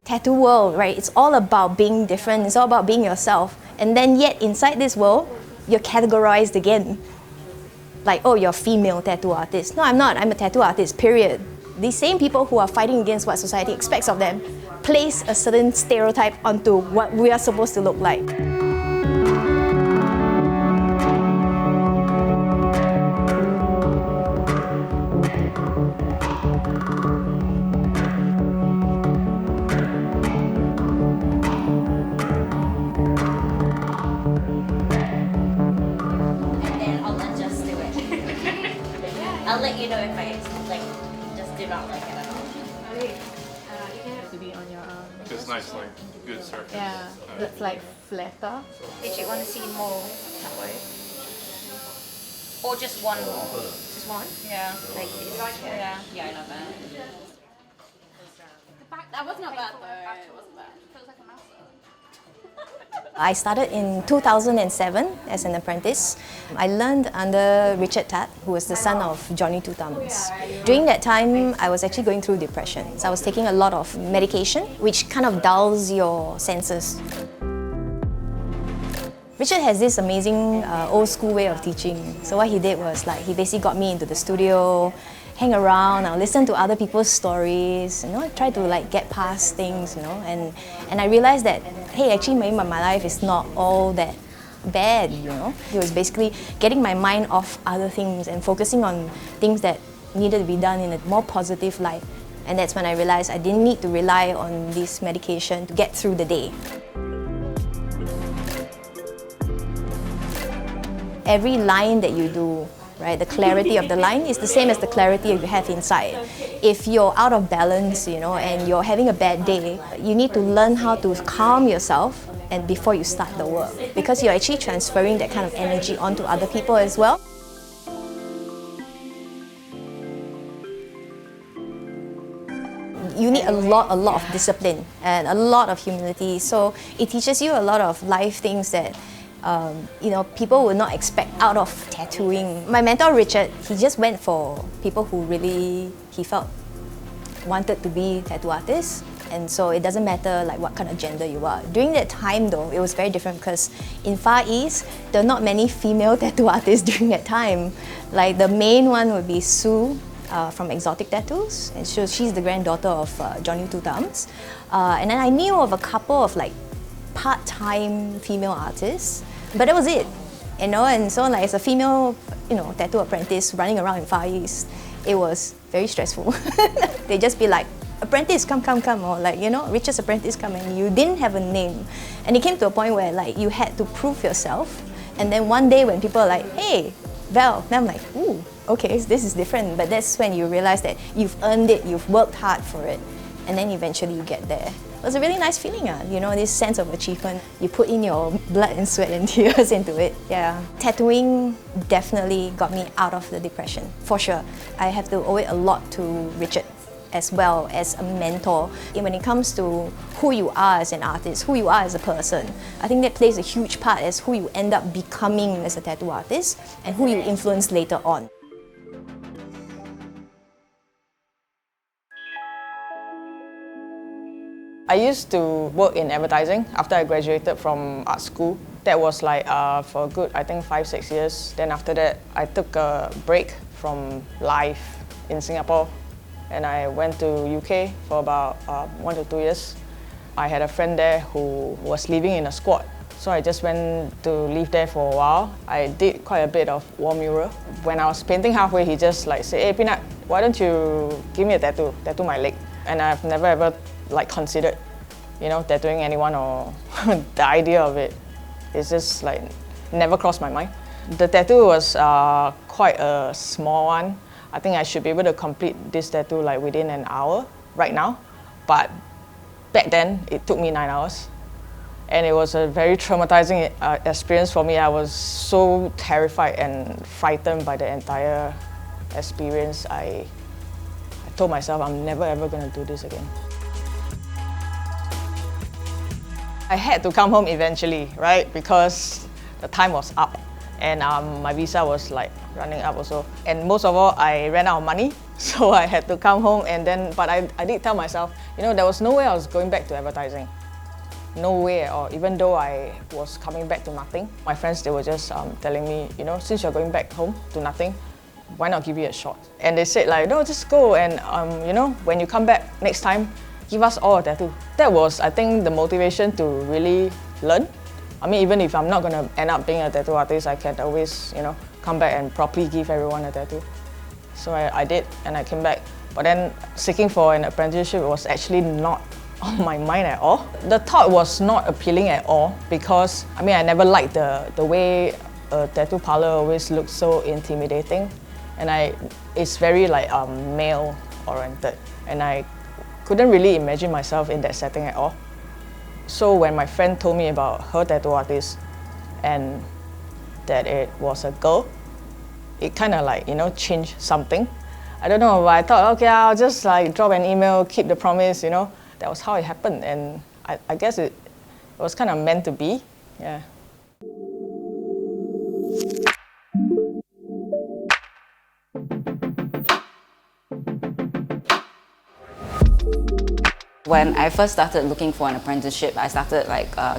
tattoo world, right? It's all about being different. It's all about being yourself. And then yet inside this world, you're categorized again. Like, oh, you're a female tattoo artist. No, I'm not. I'm a tattoo artist, period. These same people who are fighting against what society expects of them place a certain stereotype onto what we are supposed to look like. I'll let you know if I just do not like it at all. Okay, you can have to be on your arm. It's nice, like good surface. Yeah, it's like flatter. Did you want to see more that way? Or just one more? Just one? Yeah. Like this. Yeah. Yeah, I love that. That was not bad though. It wasn't bad. It feels like a mouse. I started in 2007 as an apprentice. I learned under Richard Tat, who was the son of Johnny Two Thumbs. During that time, I was actually going through depression. So I was taking a lot of medication, which kind of dulls your senses. Richard has this amazing old school way of teaching. So what he did was he basically got me into the studio, hang around, I'll listen to other people's stories, try to get past things, and I realized that, hey, actually my life is not all that bad, It was basically getting my mind off other things and focusing on things that needed to be done in a more positive light. And that's when I realized I didn't need to rely on this medication to get through the day. Every line that you do, right, the clarity of the line is the same as the clarity you have inside. If you're out of balance, and you're having a bad day, you need to learn how to calm yourself and before you start the work, because you're actually transferring that kind of energy onto other people as well. You need a lot of discipline and a lot of humility. So it teaches you a lot of life things that people would not expect out of tattooing. My mentor, Richard, he just went for people who really, he felt, wanted to be tattoo artists. And so it doesn't matter what kind of gender you are. During that time though, it was very different because in Far East, there are not many female tattoo artists during that time. The main one would be Sue from Exotic Tattoos. And so she's the granddaughter of Johnny Two Thumbs. And then I knew of a couple of part-time female artists, but that was it, and so as a female, tattoo apprentice running around in Far East, it was very stressful. They just be like, apprentice, come, or Richard's apprentice, come, and you didn't have a name. And it came to a point where you had to prove yourself, and then one day when people are like, hey, Val, then I'm like, ooh, okay, this is different, but that's when you realize that you've earned it, you've worked hard for it, and then eventually you get there. It was a really nice feeling, this sense of achievement. You put in your blood and sweat and tears into it, yeah. Tattooing definitely got me out of the depression, for sure. I have to owe it a lot to Richard as well as a mentor. And when it comes to who you are as an artist, who you are as a person, I think that plays a huge part as who you end up becoming as a tattoo artist and who you influence later on. I used to work in advertising after I graduated from art school. That was for a good, I think, 5-6 years. Then after that, I took a break from life in Singapore and I went to UK for about 1 to 2 years. I had a friend there who was living in a squat. So I just went to live there for a while. I did quite a bit of wall mural. When I was painting halfway, he just said, hey Peenut, why don't you give me a tattoo my leg. And I've never ever considered, tattooing anyone or the idea of it. It's just never crossed my mind. The tattoo was quite a small one. I think I should be able to complete this tattoo within an hour right now. But back then, it took me 9 hours. And it was a very traumatizing experience for me. I was so terrified and frightened by the entire experience. I told myself I'm never ever going to do this again. I had to come home eventually, right? Because the time was up and my visa was running up also. And most of all, I ran out of money, so I had to come home and then, but I did tell myself, you know, there was no way I was going back to advertising. No way at all, even though I was coming back to nothing. My friends, they were just telling me, you know, since you're going back home to nothing, why not give it a shot? And they said like, no, just go and you know, when you come back next time, give us all a tattoo. That was, I think, the motivation to really learn. I mean, even if I'm not gonna end up being a tattoo artist, I can always, you know, come back and properly give everyone a tattoo. So I did, and I came back. But then seeking for an apprenticeship was actually not on my mind at all. The thought was not appealing at all because, I mean, I never liked the way a tattoo parlor always looks so intimidating. And it's very like male-oriented. And I couldn't really imagine myself in that setting at all. So when my friend told me about her tattoo artist and that it was a girl, it kind of like, you know, changed something. I don't know, but I thought, okay, I'll just like drop an email, keep the promise, you know. That was how it happened, and I guess it was kind of meant to be, yeah. When I first started looking for an apprenticeship, I started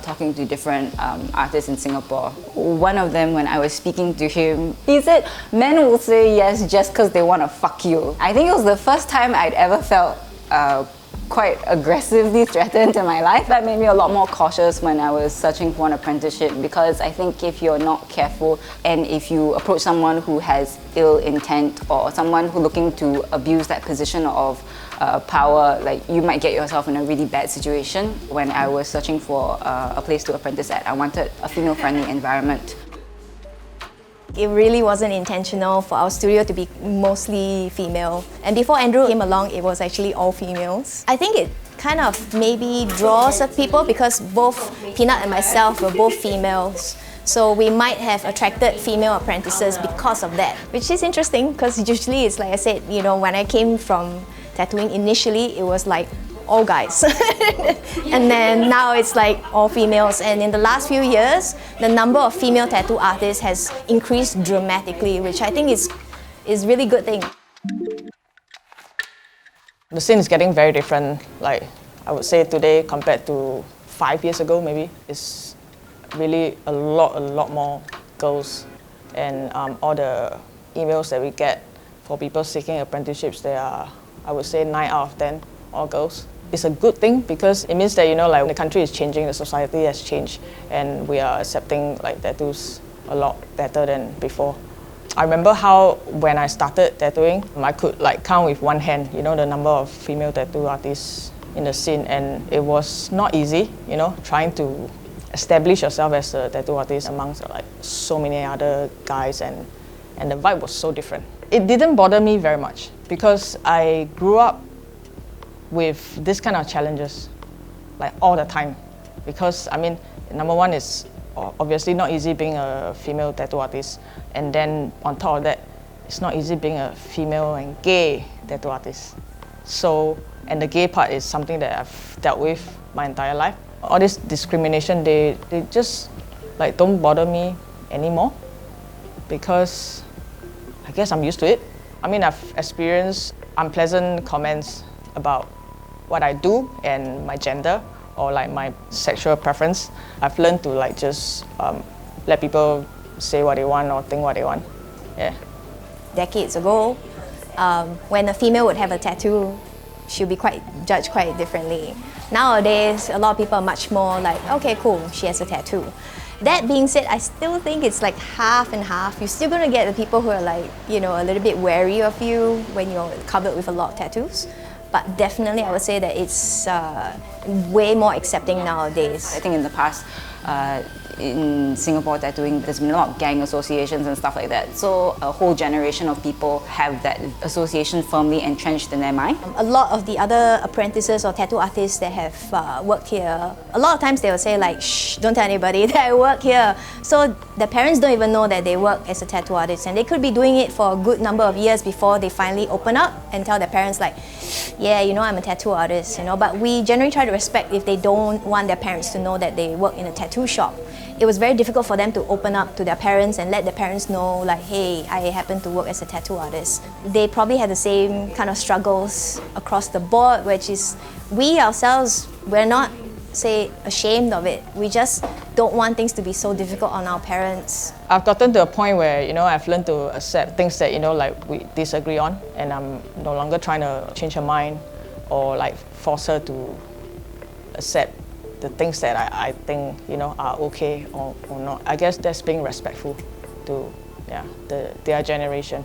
talking to different artists in Singapore. One of them, when I was speaking to him, he said, men will say yes just because they want to fuck you. I think it was the first time I'd ever felt quite aggressively threatened in my life. That made me a lot more cautious when I was searching for an apprenticeship, because I think if you're not careful and if you approach someone who has ill intent or someone who's looking to abuse that position of power, like, you might get yourself in a really bad situation. When I was searching for a place to apprentice at, I wanted a female-friendly environment. It really wasn't intentional for our studio to be mostly female. And before Andrew came along, it was actually all females. I think it kind of maybe draws up people because both Peenut and myself were both females. So we might have attracted female apprentices because of that, which is interesting because usually it's like I said, you know, when I came from tattooing initially, it was like all guys. And then now it's like all females. And in the last few years, the number of female tattoo artists has increased dramatically, which I think is really good thing. The scene is getting very different, like I would say today compared to 5 years ago maybe. It's really a lot more girls, and all the emails that we get for people seeking apprenticeships, they are, I would say, 9 out of 10 all girls. It's a good thing because it means that, you know, like, the country is changing, the society has changed, and we are accepting like tattoos a lot better than before. I remember how when I started tattooing, I could like count with one hand, you know, the number of female tattoo artists in the scene, and it was not easy, you know, trying to establish yourself as a tattoo artist amongst like so many other guys, and the vibe was so different. It didn't bother me very much because I grew up with this kind of challenges like all the time, because I mean, number one is obviously not easy being a female tattoo artist, and then on top of that, it's not easy being a female and gay tattoo artist. So, and the gay part is something that I've dealt with my entire life. All this discrimination, they just like don't bother me anymore because I guess I'm used to it. I mean, I've experienced unpleasant comments about what I do and my gender or like my sexual preference. I've learned to like just let people say what they want or think what they want. Yeah. Decades ago, when a female would have a tattoo, she'll be judged quite differently. Nowadays, a lot of people are much more like, okay, cool, she has a tattoo. That being said, I still think it's like half and half. You're still gonna get the people who are like, you know, a little bit wary of you when you're covered with a lot of tattoos. But definitely, I would say that it's way more accepting nowadays. I think in the past, in Singapore tattooing, there's been a lot of gang associations and stuff like that. So a whole generation of people have that association firmly entrenched in their mind. A lot of the other apprentices or tattoo artists that have worked here, a lot of times they will say like, shh, don't tell anybody that I work here. So the parents don't even know that they work as a tattoo artist, and they could be doing it for a good number of years before they finally open up and tell their parents like, yeah, you know, I'm a tattoo artist, you know. But we generally try to respect if they don't want their parents to know that they work in a tattoo shop. it was very difficult for them to open up to their parents and let their parents know, like, hey, I happen to work as a tattoo artist. They probably had the same kind of struggles across the board, which is we ourselves, we're not, say, ashamed of it. We just don't want things to be so difficult on our parents. I've gotten to a point where, I've learned to accept things that, like we disagree on, and I'm no longer trying to change her mind or like force her to accept the things that I think, are okay or not. I guess that's being respectful to, their generation.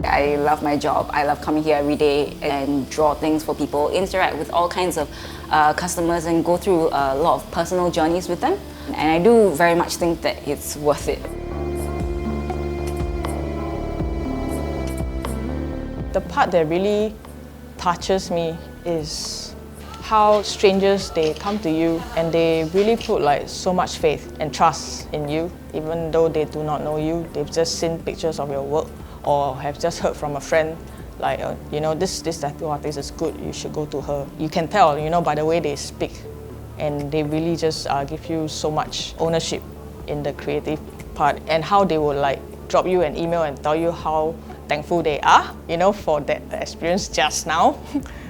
I love my job. I love coming here every day and draw things for people, interact with all kinds of customers and go through a lot of personal journeys with them. And I do very much think that it's worth it. The part that really touches me is how strangers, they come to you and they really put like so much faith and trust in you, even though they do not know you. They've just seen pictures of your work or have just heard from a friend like, this tattoo artist is good, you should go to her. You can tell, by the way they speak, and they really just give you so much ownership in the creative part, and how they will like drop you an email and tell you how thankful they are, for that experience just now.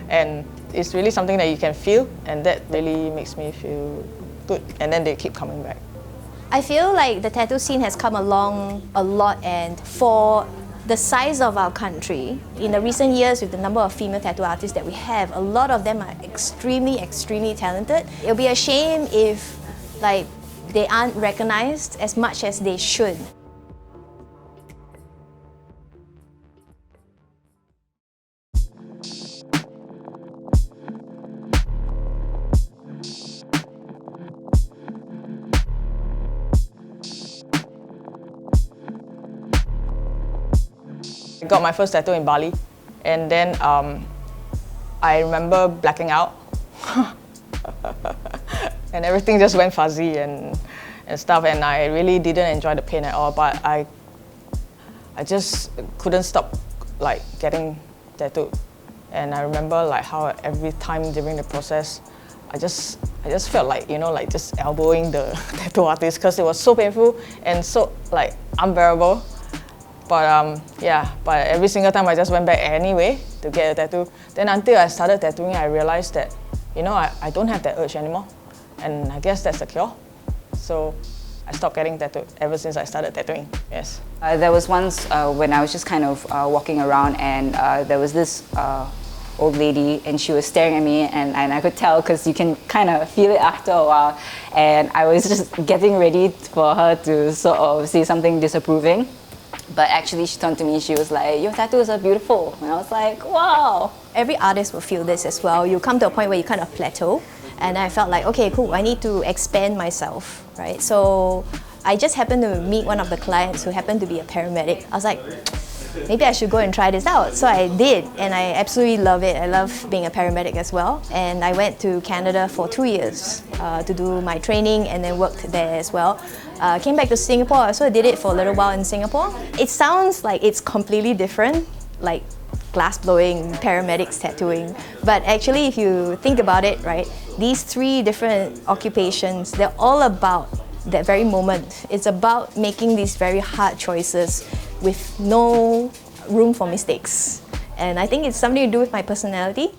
And it's really something that you can feel, and that really makes me feel good. And then they keep coming back. I feel like the tattoo scene has come along a lot, and for the size of our country, in the recent years with the number of female tattoo artists that we have, a lot of them are extremely, extremely talented. It'll be a shame if like they aren't recognized as much as they should. I got my first tattoo in Bali, and then I remember blacking out and everything just went fuzzy and stuff, and I really didn't enjoy the pain at all, but I just couldn't stop like getting tattooed. And I remember like how every time during the process I just felt like, like just elbowing the tattoo artist because it was so painful and so like unbearable. But but every single time I just went back anyway to get a tattoo. Then until I started tattooing, I realized that, I don't have that urge anymore. And I guess that's the cure. So I stopped getting tattooed ever since I started tattooing, yes. There was once when I was just kind of walking around, and there was this old lady, and she was staring at me, and I could tell because you can kind of feel it after a while. And I was just getting ready for her to sort of say something disapproving. But actually she turned to me, she was like, your tattoos are beautiful. And I was like, wow. Every artist will feel this as well. You come to a point where you kind of plateau, and I felt like, okay, cool, I need to expand myself, right? So I just happened to meet one of the clients who happened to be a paramedic. I was like, maybe I should go and try this out. So I did, and I absolutely love it. I love being a paramedic as well. And I went to Canada for 2 years to do my training, and then worked there as well. Came back to Singapore, I also did it for a little while in Singapore. It sounds like it's completely different, like glass blowing, paramedics tattooing. But actually, if you think about it, right, these 3 different occupations, they're all about that very moment. It's about making these very hard choices with no room for mistakes. And I think it's something to do with my personality.